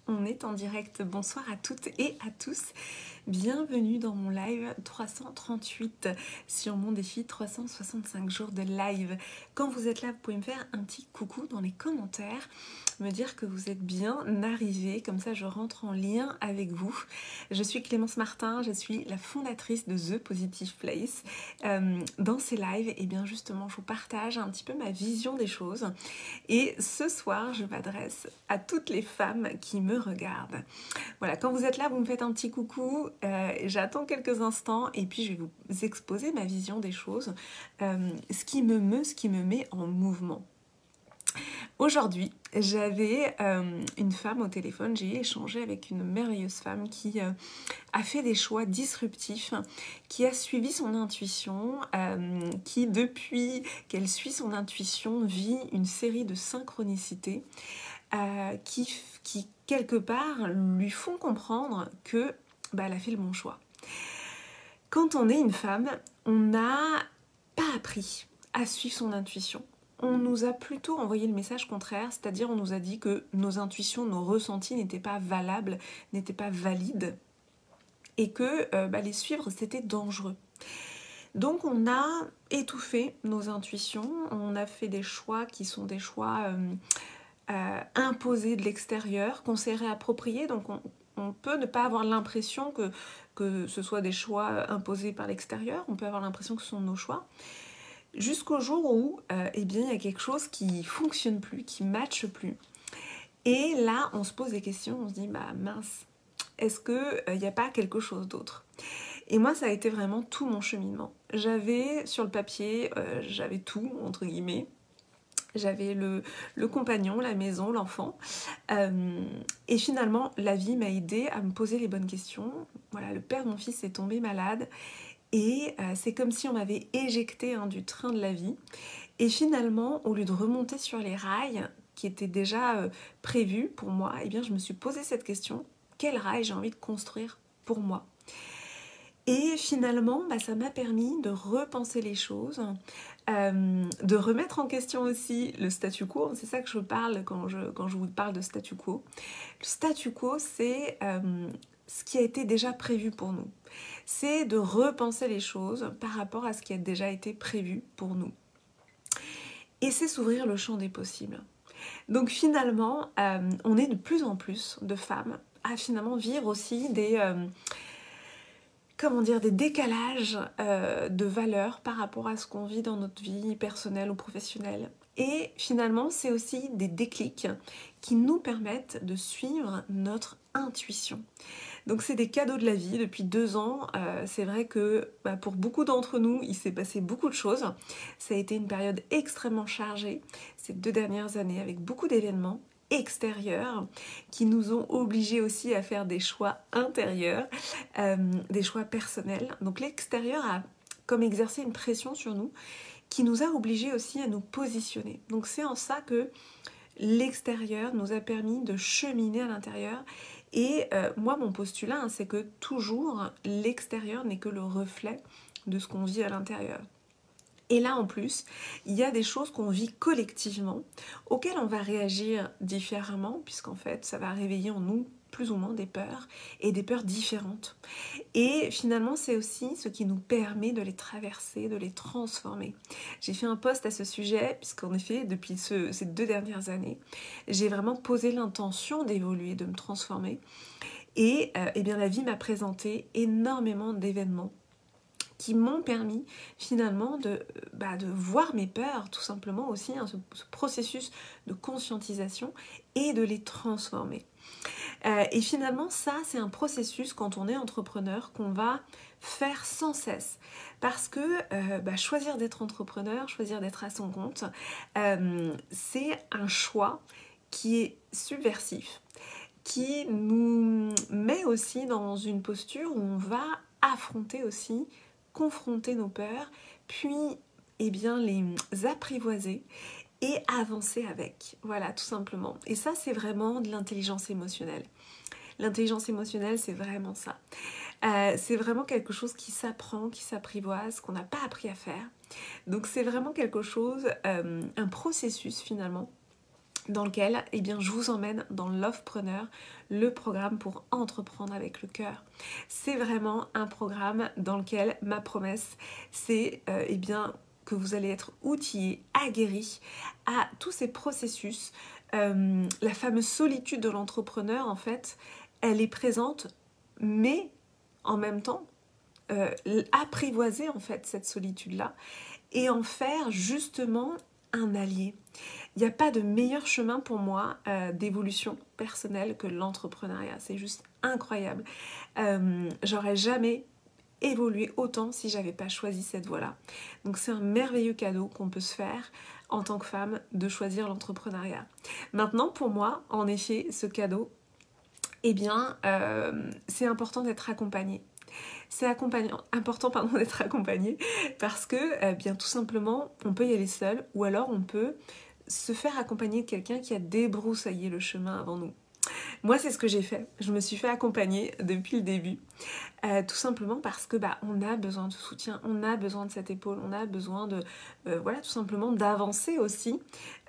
On est en direct, bonsoir à toutes et à tous. Bienvenue dans mon live 338 sur mon défi 365 jours de live. Quand vous êtes là, vous pouvez me faire un petit coucou dans les commentaires, me dire que vous êtes bien arrivés, comme ça je rentre en lien avec vous. Je suis Clémence Martin, je suis la fondatrice de The Positive Place. Dans ces lives, et bien justement, je vous partage un petit peu ma vision des choses. Et ce soir, je m'adresse à toutes les femmes qui me regardent. Voilà, quand vous êtes là, vous me faites un petit coucou, j'attends quelques instants et puis je vais vous exposer ma vision des choses, ce qui me met en mouvement. Aujourd'hui, j'avais une femme au téléphone, j'ai échangé avec une merveilleuse femme qui a fait des choix disruptifs, qui a suivi son intuition, qui depuis qu'elle suit son intuition vit une série de synchronicités qui quelque part lui font comprendre que elle a fait le bon choix. Quand on est une femme, on n'a pas appris à suivre son intuition. On nous a plutôt envoyé le message contraire, c'est-à-dire on nous a dit que nos intuitions, nos ressentis n'étaient pas valables, n'étaient pas valides, et que les suivre c'était dangereux. Donc on a étouffé nos intuitions, on a fait des choix qui sont des choix imposés de l'extérieur, qu'on s'est réapproprié, donc on peut ne pas avoir l'impression que ce soit des choix imposés par l'extérieur, on peut avoir l'impression que ce sont nos choix, jusqu'au jour où il y a quelque chose qui fonctionne plus, qui matche plus. Et là, on se pose des questions, on se dit, mince, est-ce qu'il n'y a pas quelque chose d'autre ? Et moi, ça a été vraiment tout mon cheminement. J'avais sur le papier, j'avais tout, entre guillemets. J'avais le compagnon, la maison, l'enfant. Et finalement, la vie m'a aidée à me poser les bonnes questions. Voilà, le père de mon fils est tombé malade. Et c'est comme si on m'avait éjecté du train de la vie. Et finalement, au lieu de remonter sur les rails qui étaient déjà prévus pour moi, je me suis posé cette question. Quel rail j'ai envie de construire pour moi ? Et finalement, ça m'a permis de repenser les choses, de remettre en question aussi le statu quo. C'est ça que je parle quand je vous parle de statu quo. Le statu quo, c'est ce qui a été déjà prévu pour nous. C'est de repenser les choses par rapport à ce qui a déjà été prévu pour nous. Et c'est s'ouvrir le champ des possibles. Donc finalement, on est de plus en plus de femmes à finalement vivre aussi des décalages de valeurs par rapport à ce qu'on vit dans notre vie personnelle ou professionnelle. Et finalement, c'est aussi des déclics qui nous permettent de suivre notre intuition. Donc c'est des cadeaux de la vie. Depuis 2 ans, c'est vrai que pour beaucoup d'entre nous, il s'est passé beaucoup de choses. Ça a été une période extrêmement chargée ces 2 dernières années avec beaucoup d'événements extérieurs qui nous ont obligés aussi à faire des choix intérieurs, des choix personnels. Donc l'extérieur a comme exercé une pression sur nous qui nous a obligés aussi à nous positionner. Donc c'est en ça que l'extérieur nous a permis de cheminer à l'intérieur. Et moi, mon postulat, c'est que toujours, l'extérieur n'est que le reflet de ce qu'on vit à l'intérieur. Et là, en plus, il y a des choses qu'on vit collectivement, auxquelles on va réagir différemment, puisqu'en fait, ça va réveiller en nous plus ou moins des peurs, et des peurs différentes. Et finalement, c'est aussi ce qui nous permet de les traverser, de les transformer. J'ai fait un post à ce sujet, puisqu'en effet, depuis ces 2 dernières années, j'ai vraiment posé l'intention d'évoluer, de me transformer. Et la vie m'a présenté énormément d'événements qui m'ont permis finalement de voir mes peurs, tout simplement aussi, ce processus de conscientisation et de les transformer. Et finalement, ça, c'est un processus quand on est entrepreneur qu'on va faire sans cesse. Parce que choisir d'être entrepreneur, choisir d'être à son compte, c'est un choix qui est subversif, qui nous met aussi dans une posture où on va affronter aussi, confronter nos peurs, puis les apprivoiser et avancer avec. Voilà, tout simplement. Et ça, c'est vraiment de l'intelligence émotionnelle. L'intelligence émotionnelle, c'est vraiment ça. C'est vraiment quelque chose qui s'apprend, qui s'apprivoise, qu'on n'a pas appris à faire. Donc c'est vraiment quelque chose, un processus finalement, dans lequel eh bien, je vous emmène dans Lovepreneur, le programme pour entreprendre avec le cœur. C'est vraiment un programme dans lequel ma promesse, c'est eh bien, que vous allez être outillés, aguerris à tous ces processus. La fameuse solitude de l'entrepreneur, en fait, elle est présente, mais en même temps, apprivoiser en fait cette solitude-là et en faire justement un allié. Il n'y a pas de meilleur chemin pour moi d'évolution personnelle que l'entrepreneuriat. C'est juste incroyable. J'aurais jamais évolué autant si j'avais pas choisi cette voie-là. Donc c'est un merveilleux cadeau qu'on peut se faire en tant que femme de choisir l'entrepreneuriat. Maintenant, pour moi, en effet, ce cadeau, eh bien, c'est important d'être accompagnée. C'est important d'être accompagné parce que bien tout simplement on peut y aller seul ou alors on peut se faire accompagner de quelqu'un qui a débroussaillé le chemin avant nous. Moi c'est ce que j'ai fait, je me suis fait accompagner depuis le début. Tout simplement parce que on a besoin de soutien, on a besoin de cette épaule, on a besoin de voilà, tout simplement d'avancer aussi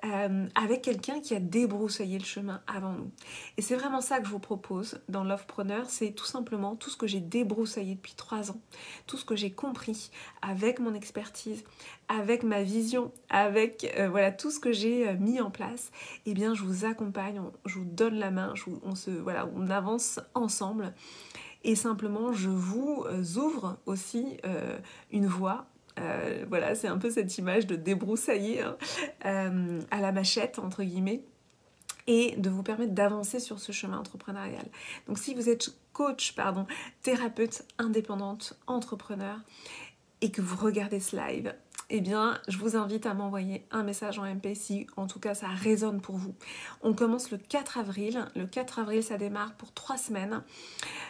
avec quelqu'un qui a débroussaillé le chemin avant nous. Et c'est vraiment ça que je vous propose dans Lovepreneur, c'est tout simplement tout ce que j'ai débroussaillé depuis 3 ans, tout ce que j'ai compris avec mon expertise, avec ma vision, avec voilà, tout ce que j'ai mis en place. Eh bien je vous accompagne, je vous donne la main, on avance ensemble. Et simplement, je vous ouvre aussi une voie. Voilà, c'est un peu cette image de débroussailler à la machette, entre guillemets, et de vous permettre d'avancer sur ce chemin entrepreneurial. Donc si vous êtes coach, thérapeute indépendante, entrepreneur, et que vous regardez ce live, eh bien, je vous invite à m'envoyer un message en MP si, en tout cas, ça résonne pour vous. On commence le 4 avril. Le 4 avril, ça démarre pour 3 semaines.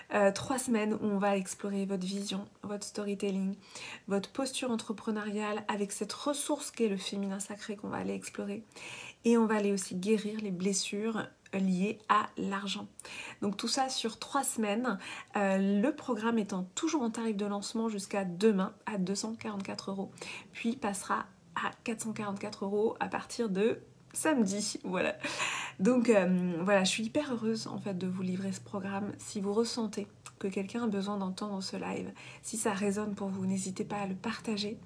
3 semaines où on va explorer votre vision, votre storytelling, votre posture entrepreneuriale avec cette ressource qu'est le féminin sacré qu'on va aller explorer. Et on va aller aussi guérir les blessures liées à l'argent. Donc tout ça sur 3 semaines, le programme étant toujours en tarif de lancement jusqu'à demain à 244 €, puis passera à 444 € à partir de samedi, voilà. Donc voilà, je suis hyper heureuse en fait de vous livrer ce programme. Si vous ressentez que quelqu'un a besoin d'entendre ce live, si ça résonne pour vous, n'hésitez pas à le partager.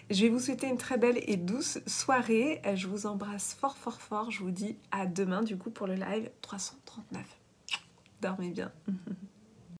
Je vais vous souhaiter une très belle et douce soirée. Je vous embrasse fort fort fort. Je vous dis à demain du coup pour le live 339. Dormez bien.